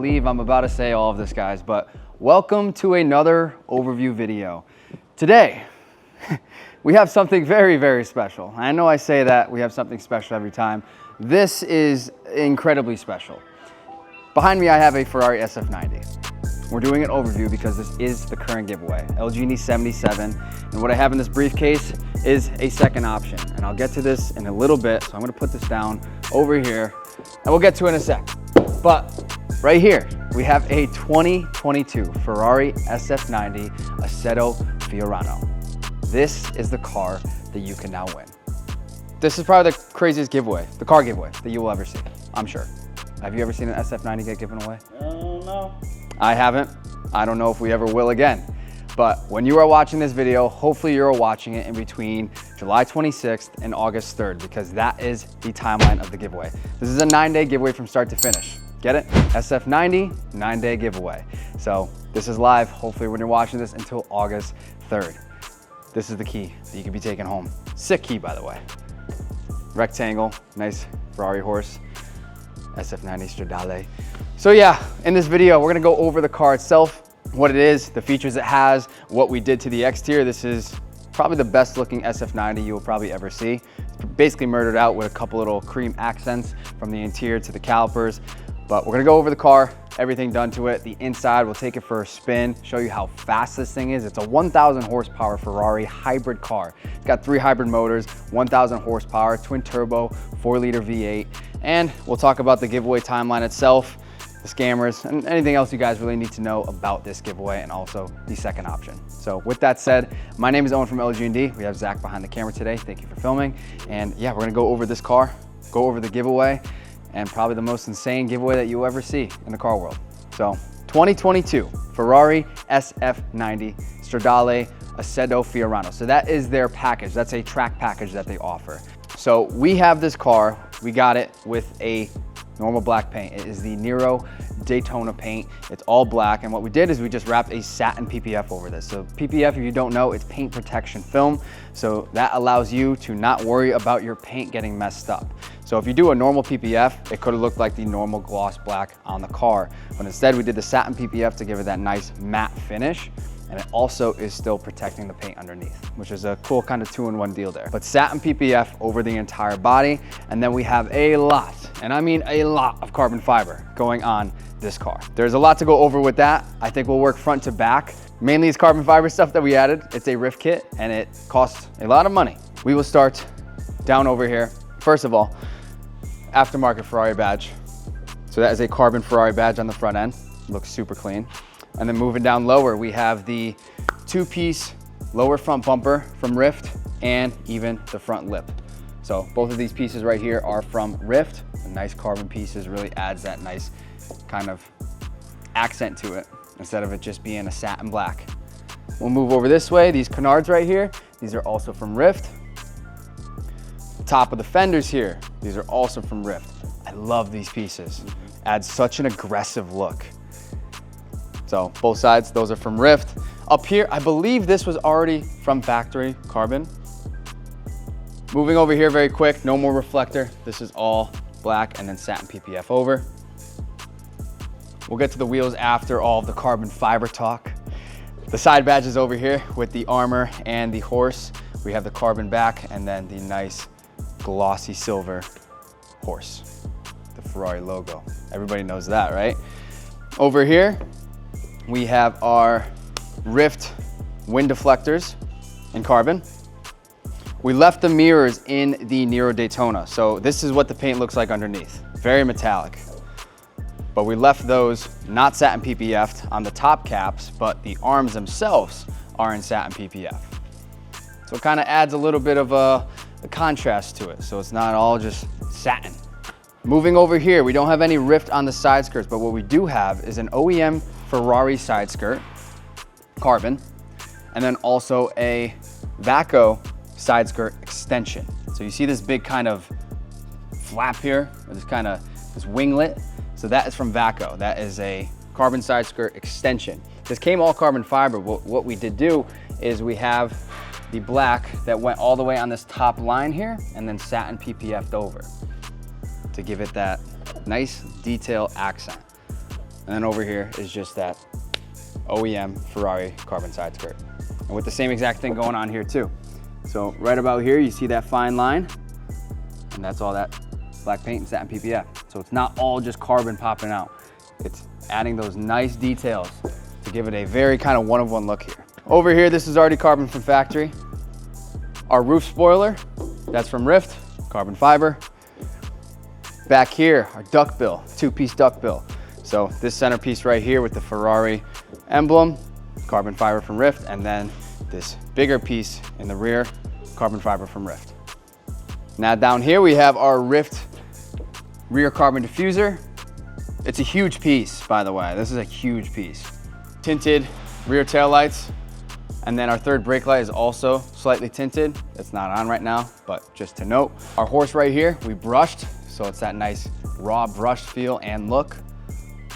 believe I'm about to say all of this, guys, but welcome to another overview video. Today, we have something very, very special. I know I say that we have something special every time. This is incredibly special. Behind me, I have a Ferrari SF90. We're doing an overview because this is the current giveaway, LGD 77. And what I have in this briefcase is a second option. And I'll get to this in a little bit. So I'm gonna put this down over here and we'll get to it in a sec. But right here, we have a 2022 Ferrari SF90 Assetto Fiorano. This is the car that you can now win. This is probably the craziest giveaway, the car giveaway that you will ever see, I'm sure. Have you ever seen an SF90 get given away? No. I haven't. I don't know if we ever will again. But when you are watching this video, hopefully you're watching it in between July 26th and August 3rd, because that is the timeline of the giveaway. This is a 9-day giveaway from start to finish. Get it? SF90, 9-day giveaway. So this is live, hopefully when you're watching this, until August 3rd. This is the key that you can be taking home. Sick key, by the way. Rectangle, nice Ferrari horse, SF90 Stradale. So yeah, in this video, we're gonna go over the car itself, what it is, the features it has, what we did to the exterior. This is probably the best looking SF90 you will probably ever see. It's basically murdered out with a couple little cream accents from the interior to the calipers. But we're gonna go over the car, everything done to it. The inside, we'll take it for a spin, show you how fast this thing is. It's a 1,000 horsepower Ferrari hybrid car. It's got 3 hybrid motors, 1,000 horsepower, twin turbo, 4-liter V8. And we'll talk about the giveaway timeline itself, the scammers, and anything else you guys really need to know about this giveaway, and also the second option. So with that said, my name is Owen from LG&D. We have Zach behind the camera today. Thank you for filming. And yeah, we're gonna go over this car, go over the giveaway, and probably the most insane giveaway that you'll ever see in the car world. So 2022 Ferrari SF90 Stradale Assetto Fiorano. So that is their package. That's a track package that they offer. So we have this car, we got it with a normal black paint. It is the Nero Daytona paint. It's all black, and what we did is we just wrapped a satin PPF over this. So PPF, if you don't know, it's paint protection film. So that allows you to not worry about your paint getting messed up. So if you do a normal PPF, it could have looked like the normal gloss black on the car, but instead we did the satin PPF to give it that nice matte finish. And it also is still protecting the paint underneath, which is a cool kind of 2-in-1 deal there. But satin PPF over the entire body, and then we have a lot, and I mean a lot, of carbon fiber going on this car. There's a lot to go over with that. I think we'll work front to back. Mainly it's carbon fiber stuff that we added. It's a rift kit, and it costs a lot of money. We will start down over here. First of all, aftermarket Ferrari badge. So that is a carbon Ferrari badge on the front end. Looks super clean. And then moving down lower, we have the 2-piece lower front bumper from Rift and even the front lip. So both of these pieces right here are from Rift. The nice carbon pieces really adds that nice kind of accent to it instead of it just being a satin black. We'll move over this way. These canards right here, these are also from Rift. The top of the fenders here, these are also from Rift. I love these pieces. Adds such an aggressive look. So both sides, those are from Rift. Up here, I believe this was already from factory carbon. Moving over here very quick, no more reflector. This is all black and then satin PPF over. We'll get to the wheels after all of the carbon fiber talk. The side badges over here with the armor and the horse. We have the carbon back and then the nice glossy silver horse. The Ferrari logo. Everybody knows that, right? Over here, we have our Rift wind deflectors in carbon. We left the mirrors in the Nero Daytona. So this is what the paint looks like underneath. Very metallic. But we left those not satin PPF'd on the top caps, but the arms themselves are in satin PPF. So it kind of adds a little bit of a contrast to it. So it's not all just satin. Moving over here, we don't have any Rift on the side skirts, but what we do have is an OEM Ferrari side skirt, carbon, and then also a Vaco side skirt extension. So you see this big kind of flap here, or this winglet. So that is from Vaco. That is a carbon side skirt extension. This came all carbon fiber. What we did do is we have the black that went all the way on this top line here, and then satin PPF'd over to give it that nice detail accent. And then over here is just that OEM Ferrari carbon side skirt. And with the same exact thing going on here too. So right about here, you see that fine line, and that's all that black paint and satin PPF. So it's not all just carbon popping out. It's adding those nice details to give it a very kind of one-of-one look here. Over here, this is already carbon from factory. Our roof spoiler, that's from Rift, carbon fiber. Back here, our duckbill, two-piece duckbill. So this centerpiece right here with the Ferrari emblem, carbon fiber from Rift, and then this bigger piece in the rear, carbon fiber from Rift. Now down here we have our Rift rear carbon diffuser. It's a huge piece, by the way. This is a huge piece. Tinted rear tail lights, and then our third brake light is also slightly tinted. It's not on right now, but just to note. Our horse right here, we brushed, so it's that nice raw brushed feel and look.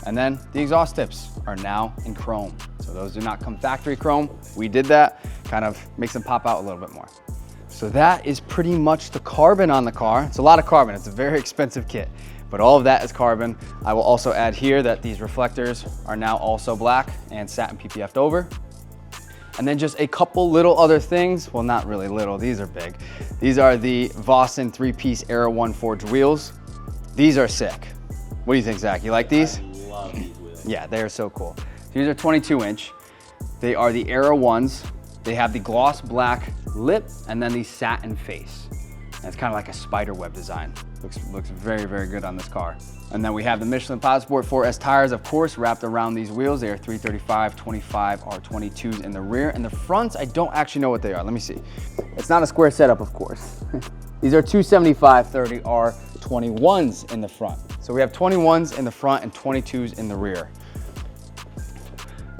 And then the exhaust tips are now in chrome. So those do not come factory chrome. We did that, kind of makes them pop out a little bit more. So that is pretty much the carbon on the car. It's a lot of carbon, it's a very expensive kit, but all of that is carbon. I will also add here that these reflectors are now also black and satin PPF'd over. And then just a couple little other things. Well, not really little, these are big. These are the Vossen 3-piece Aero 1 forged wheels. These are sick. What do you think, Zach? You like these? I love these wheels. Yeah, they are so cool. These are 22-inch. They are the Aero 1s. They have the gloss black lip and then the satin face. And it's kind of like a spider web design. Looks very, very good on this car. And then we have the Michelin Pilot Sport 4S tires, of course, wrapped around these wheels. They are 335, 25 R22s in the rear. And the fronts, I don't actually know what they are. Let me see. It's not a square setup, of course. These are 275 30 R21s in the front. So we have 21s in the front and 22s in the rear.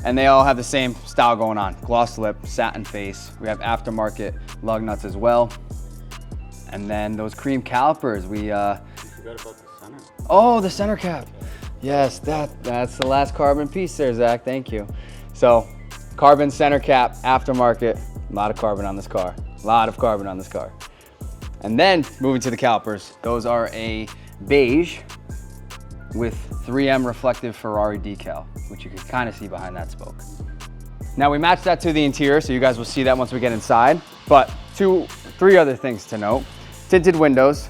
And they all have the same style going on. Gloss lip, satin face. We have aftermarket lug nuts as well. And then those cream calipers, we forgot about the center. Oh, the center cap. Yes, that's the last carbon piece there, Zach, thank you. So, carbon center cap, aftermarket, a lot of carbon on this car. A lot of carbon on this car. And then, moving to the calipers, those are a beige with 3M reflective Ferrari decal, which you can kind of see behind that spoke. Now we matched that to the interior, so you guys will see that once we get inside. But three other things to note. Tinted windows,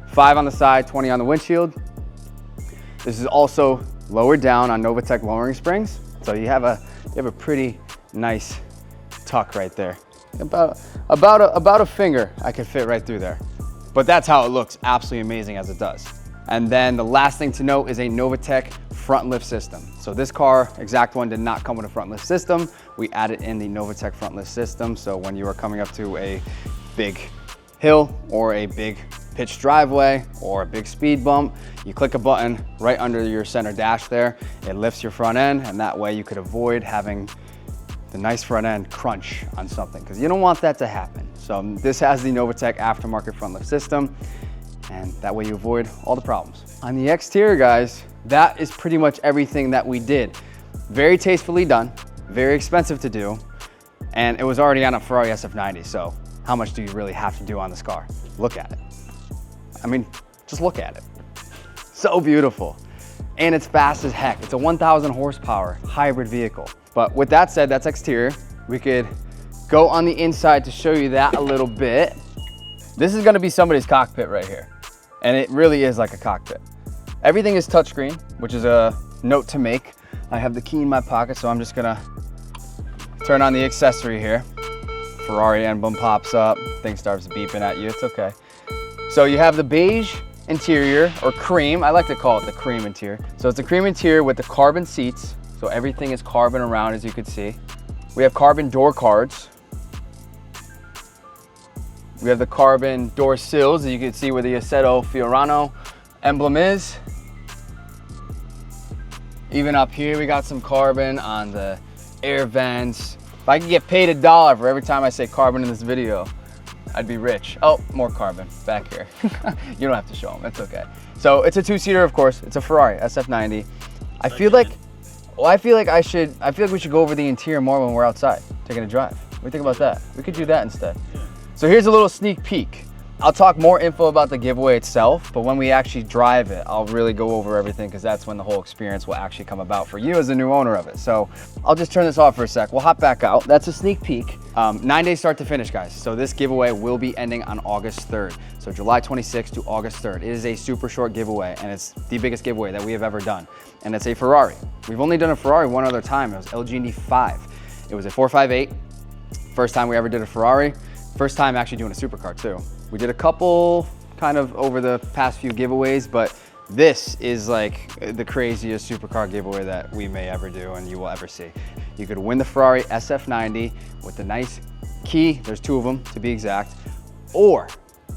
5 on the side, 20 on the windshield. This is also lowered down on Novatec lowering springs. So you have a pretty nice tuck right there. About a finger I could fit right through there. But that's how it looks, absolutely amazing as it does. And then the last thing to note is a Novatec front lift system. So this car, exact one, did not come with a front lift system. We added in the Novatec front lift system. So when you are coming up to a big hill or a big pitched driveway or a big speed bump, you click a button right under your center dash there. It lifts your front end, and that way you could avoid having the nice front end crunch on something, because you don't want that to happen. So this has the Novatec aftermarket front lift system, and that way you avoid all the problems. On the exterior, guys, that is pretty much everything that we did. Very tastefully done, very expensive to do, and it was already on a Ferrari SF90, so how much do you really have to do on this car? Look at it. I mean, just look at it. So beautiful. And it's fast as heck. It's a 1,000 horsepower hybrid vehicle. But with that said, that's exterior. We could go on the inside to show you that a little bit. This is gonna be somebody's cockpit right here. And it really is like a cockpit. Everything is touchscreen, which is a note to make. I have the key in my pocket, so I'm just gonna turn on the accessory here. Ferrari emblem pops up, thing starts beeping at you, it's okay. So you have the beige interior, or cream, I like to call it the cream interior. So it's the cream interior with the carbon seats, so everything is carbon around, as you can see. We have carbon door cards. We have the carbon door sills, as you can see where the Assetto Fiorano emblem is. Even up here, we got some carbon on the air vents. If I could get paid $1 for every time I say carbon in this video, I'd be rich. Oh, more carbon back here. You don't have to show them, it's okay. So it's a 2-seater, of course. It's a Ferrari SF90. I feel like we should go over the interior more when we're outside, taking a drive. What do you think about that? We could do that instead. So here's a little sneak peek I'll talk more info about the giveaway itself, but when we actually drive it, I'll really go over everything because that's when the whole experience will actually come about for you as a new owner of it. So I'll just turn this off for a sec. We'll hop back out. That's a sneak peek. 9 days start to finish, guys. So this giveaway will be ending on August 3rd. So July 26th to August 3rd. It is a super short giveaway, and it's the biggest giveaway that we have ever done. And it's a Ferrari. We've only done a Ferrari one other time. It was LG 5. It was a 458. First time we ever did a Ferrari. First time actually doing a supercar too. We did a couple kind of over the past few giveaways, but this is like the craziest supercar giveaway that we may ever do and you will ever see. You could win the Ferrari SF90 with the nice key. There's 2 of them to be exact. Or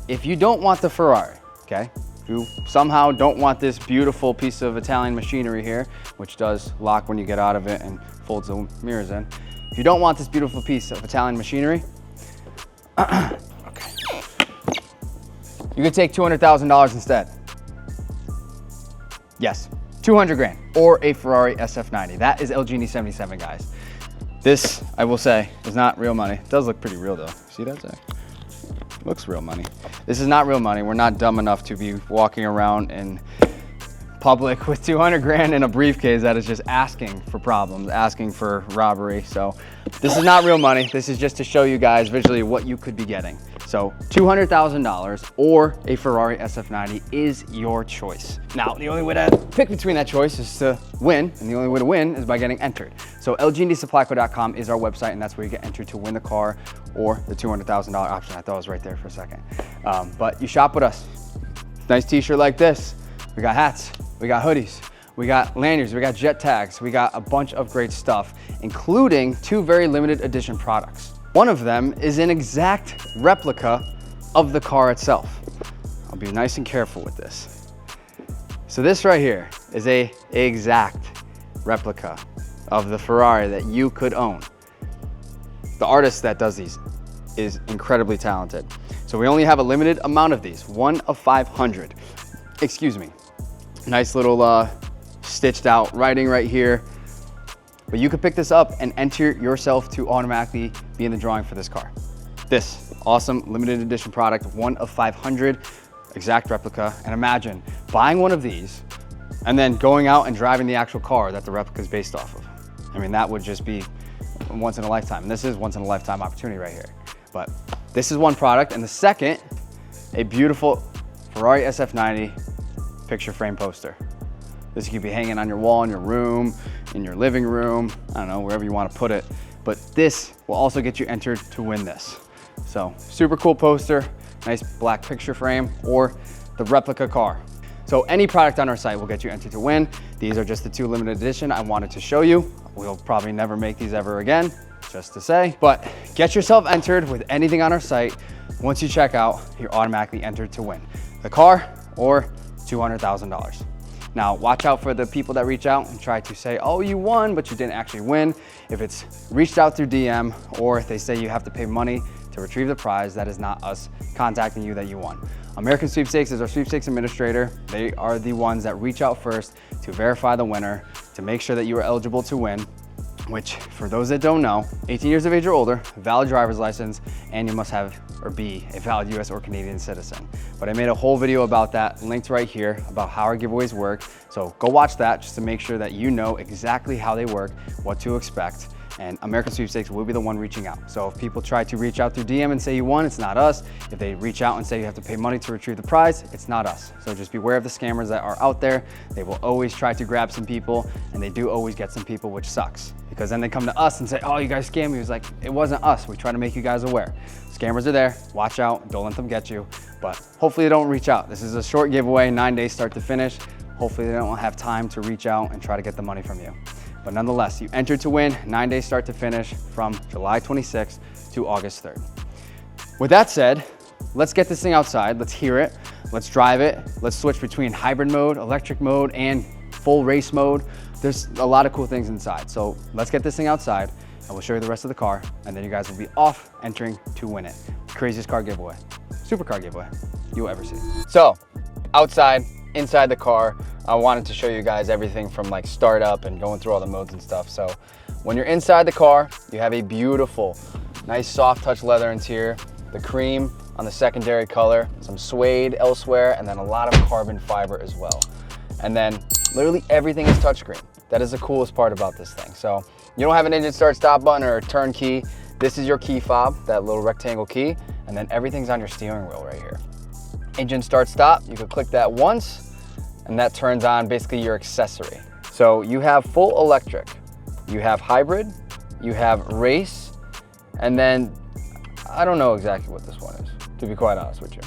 if you don't want the Ferrari, okay? If you somehow don't want this beautiful piece of Italian machinery here, which does lock when you get out of it and folds the mirrors in. If you don't want this beautiful piece of Italian machinery, okay, you could take $200,000 instead. Yes, 200 grand or a Ferrari SF90. That is LG 77, guys. This, I will say, is not real money. It does look pretty real though. See that, Zach? Looks real money. This is not real money. We're not dumb enough to be walking around in public with 200 grand in a briefcase that is just asking for problems, asking for robbery. So this is not real money. This is just to show you guys visually what you could be getting. So $200,000 or a Ferrari SF90 is your choice. Now, the only way to pick between that choice is to win, and the only way to win is by getting entered. So lgndssupplyco.com is our website, and that's where you get entered to win the car or the $200,000 option. I thought it was right there for a second. But you shop with us. Nice t-shirt like this. We got hats, we got hoodies, we got lanyards, we got jet tags, we got a bunch of great stuff, including 2 very limited edition products. One of them is an exact replica of the car itself. I'll be nice and careful with this. So this right here is an exact replica of the Ferrari that you could own. The artist that does these is incredibly talented. So we only have a limited amount of these, 1 of 500. Excuse me. Nice little stitched out writing right here. But you could pick this up and enter yourself to automatically be in the drawing for this car. This awesome limited edition product, 1 of 500, exact replica. And imagine buying one of these and then going out and driving the actual car that the replica is based off of. I mean, that would just be once in a lifetime. And this is once in a lifetime opportunity right here. But this is one product. And the second, a beautiful Ferrari SF90 picture frame poster. This could be hanging on your wall in your room, in your living room, I don't know, wherever you want to put it. But this will also get you entered to win this. So super cool poster, nice black picture frame, or the replica car. So any product on our site will get you entered to win. These are just the 2 limited edition I wanted to show you. We'll probably never make these ever again, just to say. But get yourself entered with anything on our site. Once you check out, you're automatically entered to win the car or $200,000. Now, watch out for the people that reach out and try to say, oh, you won, but you didn't actually win. If it's reached out through DM or if they say you have to pay money to retrieve the prize, that is not us contacting you that you won. American Sweepstakes is our sweepstakes administrator. They are the ones that reach out first to verify the winner, to make sure that you are eligible to win, which for those that don't know, 18 years of age or older, valid driver's license, and you must have or be a valid US or Canadian citizen. But I made a whole video about that, linked right here, about how our giveaways work. So go watch that just to make sure that you know exactly how they work, what to expect. And American Sweepstakes will be the one reaching out. So if people try to reach out through DM and say you won, it's not us. If they reach out and say you have to pay money to retrieve the prize, it's not us. So just beware of the scammers that are out there. They will always try to grab some people, and they do always get some people, which sucks. Because then they come to us and say, oh, you guys scammed me. It was like, it wasn't us. We try to make you guys aware. Scammers are there. Watch out. Don't let them get you. But hopefully they don't reach out. This is a short giveaway, 9 days start to finish. Hopefully they don't have time to reach out and try to get the money from you. But nonetheless, you entered to win, 9 days start to finish from July 26th to August 3rd. With that said, let's get this thing outside. Let's hear it. Let's drive it. Let's switch between hybrid mode, electric mode, and full race mode. There's a lot of cool things inside. So let's get this thing outside and we'll show you the rest of the car. And then you guys will be off entering to win it. Craziest car giveaway, supercar giveaway you'll ever see. So outside, inside the car, I wanted to show you guys everything from like startup and going through all the modes and stuff. So when you're inside the car, you have a beautiful, nice soft touch leather interior. The cream on the secondary color, some suede elsewhere, and then a lot of carbon fiber as well. And then literally everything is touchscreen. That is the coolest part about this thing. So you don't have an engine start stop button or a turn key. This is your key fob, that little rectangle key, and then everything's on your steering wheel right here. Engine start stop, you can click that once, and that turns on basically your accessory. So you have full electric, you have hybrid, you have race, and then I don't know exactly what this one is, to be quite honest with you.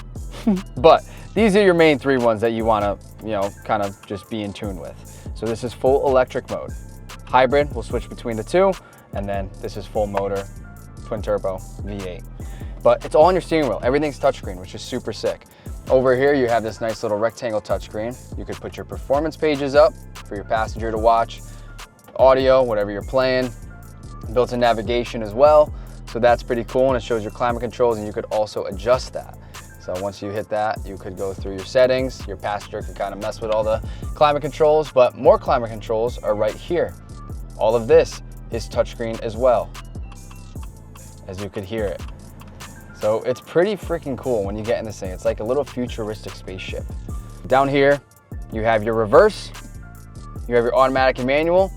But these are your main three ones that you want to, kind of just be in tune with. So this is full electric mode. Hybrid, we'll switch between the two, and then this is full motor, twin turbo, V8. But it's all on your steering wheel. Everything's touchscreen, which is super sick. Over here, you have this nice little rectangle touchscreen. You could put your performance pages up for your passenger to watch, audio, whatever you're playing, built-in navigation as well. So that's pretty cool, and it shows your climate controls, and you could also adjust that. So once you hit that, you could go through your settings. Your passenger could kind of mess with all the climate controls, but more climate controls are right here. All of this is touchscreen as well, as you could hear it. So it's pretty freaking cool when you get in this thing. It's like a little futuristic spaceship. Down here, you have your reverse, you have your automatic and manual,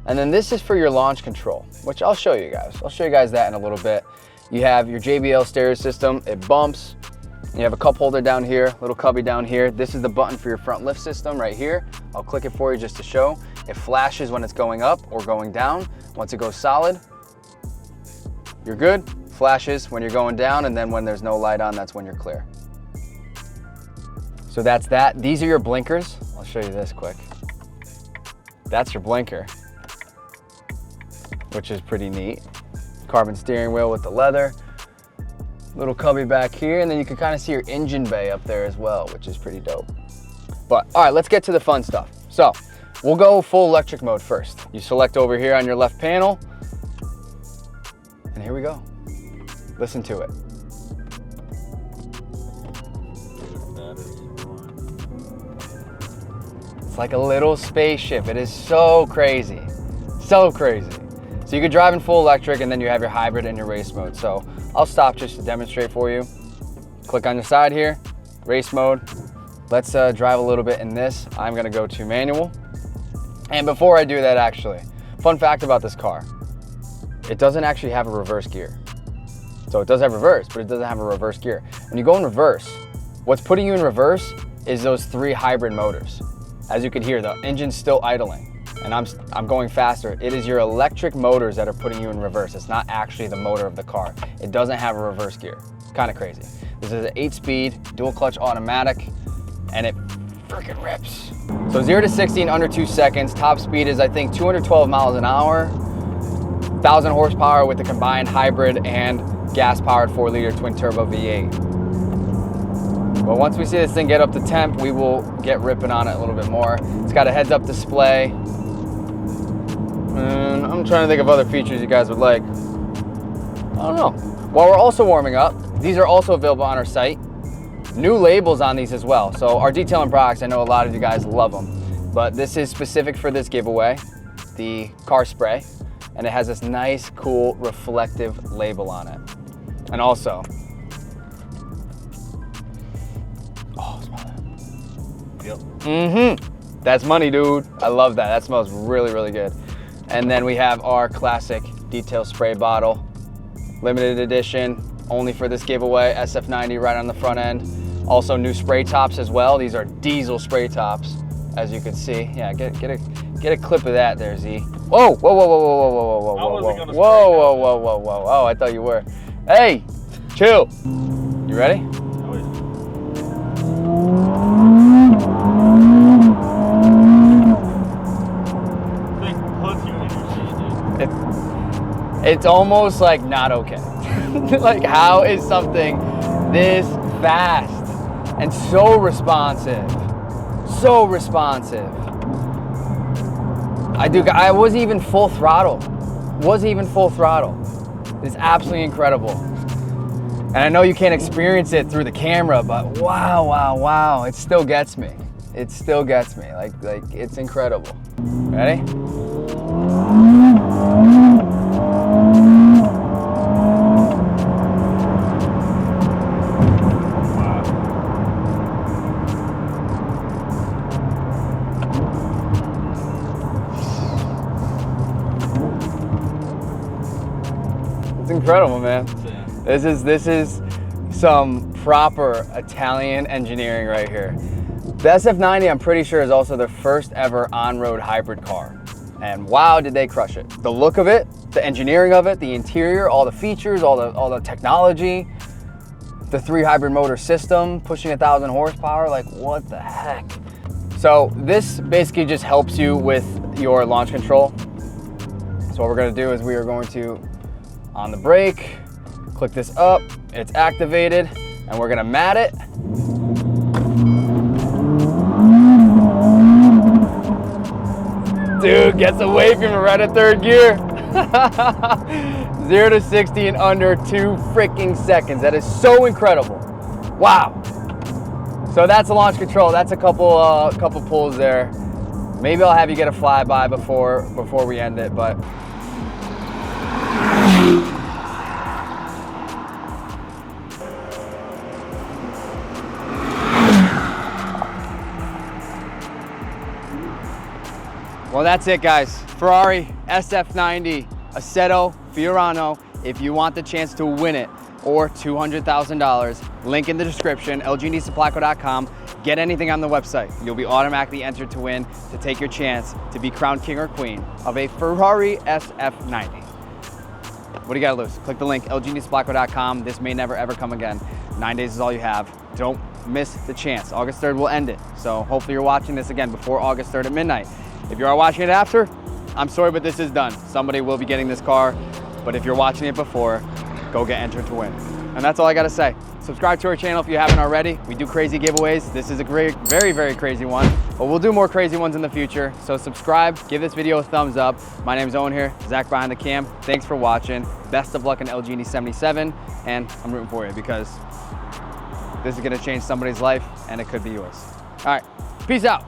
and then this is for your launch control, which I'll show you guys. I'll show you guys that in a little bit. You have your JBL stereo system, it bumps. You have a cup holder down here, little cubby down here. This is the button for your front lift system right here. I'll click it for you just to show. It flashes when it's going up or going down. Once it goes solid, you're good. Flashes when you're going down, and then when there's no light on, that's when you're clear. So that's that. These are your blinkers. I'll show you this quick. That's your blinker, which is pretty neat. Carbon steering wheel with the leather. Little cubby back here, and then you can kind of see your engine bay up there as well, which is pretty dope. But all right, let's get to the fun stuff. So we'll go full electric mode first. You select over here on your left panel, and here we go. Listen to it. It's like a little spaceship. It is so crazy, so crazy. So you could drive in full electric, and then you have your hybrid and your race mode. So I'll stop just to demonstrate for you. Click on your side here, race mode. Let's drive a little bit in this. I'm gonna go to manual. And before I do that, actually, fun fact about this car, it doesn't actually have a reverse gear. So it does have reverse, but it doesn't have a reverse gear. When you go in reverse, what's putting you in reverse is those 3 hybrid motors. As you can hear, the engine's still idling, and I'm going faster. It is your electric motors that are putting you in reverse. It's not actually the motor of the car. It doesn't have a reverse gear. Kind of crazy. This is an 8-speed dual clutch automatic, and it freaking rips. So 0 to 60 in under 2 seconds. Top speed is, I think, 212 miles an hour. 1,000 horsepower with the combined hybrid and gas-powered 4-liter twin-turbo V8. But once we see this thing get up to temp, we will get ripping on it a little bit more. It's got a heads-up display. And I'm trying to think of other features you guys would like. I don't know. While we're also warming up, these are also available on our site. New labels on these as well. So our detailing products, I know a lot of you guys love them, but this is specific for this giveaway, the car spray. And it has this nice, cool, reflective label on it. And also, oh, smell that. Yep. That's money, dude. I love that. That smells really, really good. And then we have our classic detail spray bottle, limited edition, only for this giveaway, SF90 right on the front end. Also new spray tops as well. These are diesel spray tops, as you can see. Yeah, get a clip of that there, Z. Whoa, whoa, whoa, whoa, whoa, whoa, whoa, whoa, whoa, whoa, whoa, whoa, whoa, whoa. Oh, I thought you were. Hey, chill. You ready? It's almost like not okay. Like, how is something this fast and so responsive? So responsive. I wasn't even full throttle. It's absolutely incredible. And I know you can't experience it through the camera, but wow, wow, wow. It still gets me. It still gets me. Like it's incredible. Ready? It's incredible, man. This is some proper Italian engineering right here. The SF90, I'm pretty sure, is also the first ever on-road hybrid car. And wow, did they crush it. The look of it, the engineering of it, the interior, all the features, all the technology, the 3 hybrid motor system, pushing 1,000 horsepower, like what the heck? So this basically just helps you with your launch control. So what we're gonna do is we are going to, on the brake, click this up, it's activated, and we're gonna mat it. Dude gets away from it right at 3rd gear. 0 to 60 in under 2 freaking seconds. That is so incredible. Wow. So that's the launch control. That's a couple pulls there. Maybe I'll have you get a flyby before we end it, but. Well, that's it, guys. Ferrari SF90, Assetto, Fiorano. If you want the chance to win it, or $200,000, link in the description, lgndsupplyco.com. Get anything on the website. You'll be automatically entered to win, to take your chance to be crowned king or queen of a Ferrari SF90. What do you gotta lose? Click the link, lgndsupplyco.com. This may never ever come again. 9 days is all you have. Don't miss the chance. August 3rd will end it. So hopefully you're watching this again before August 3rd at midnight. If you are watching it after, I'm sorry, but this is done. Somebody will be getting this car, but if you're watching it before, go get entered to win. And that's all I gotta say. Subscribe to our channel if you haven't already. We do crazy giveaways. This is a great, very, very crazy one, but we'll do more crazy ones in the future. So subscribe, give this video a thumbs up. My name's Owen here, Zach behind the cam. Thanks for watching. Best of luck in LGD 77, and I'm rooting for you because this is gonna change somebody's life and it could be yours. All right, peace out.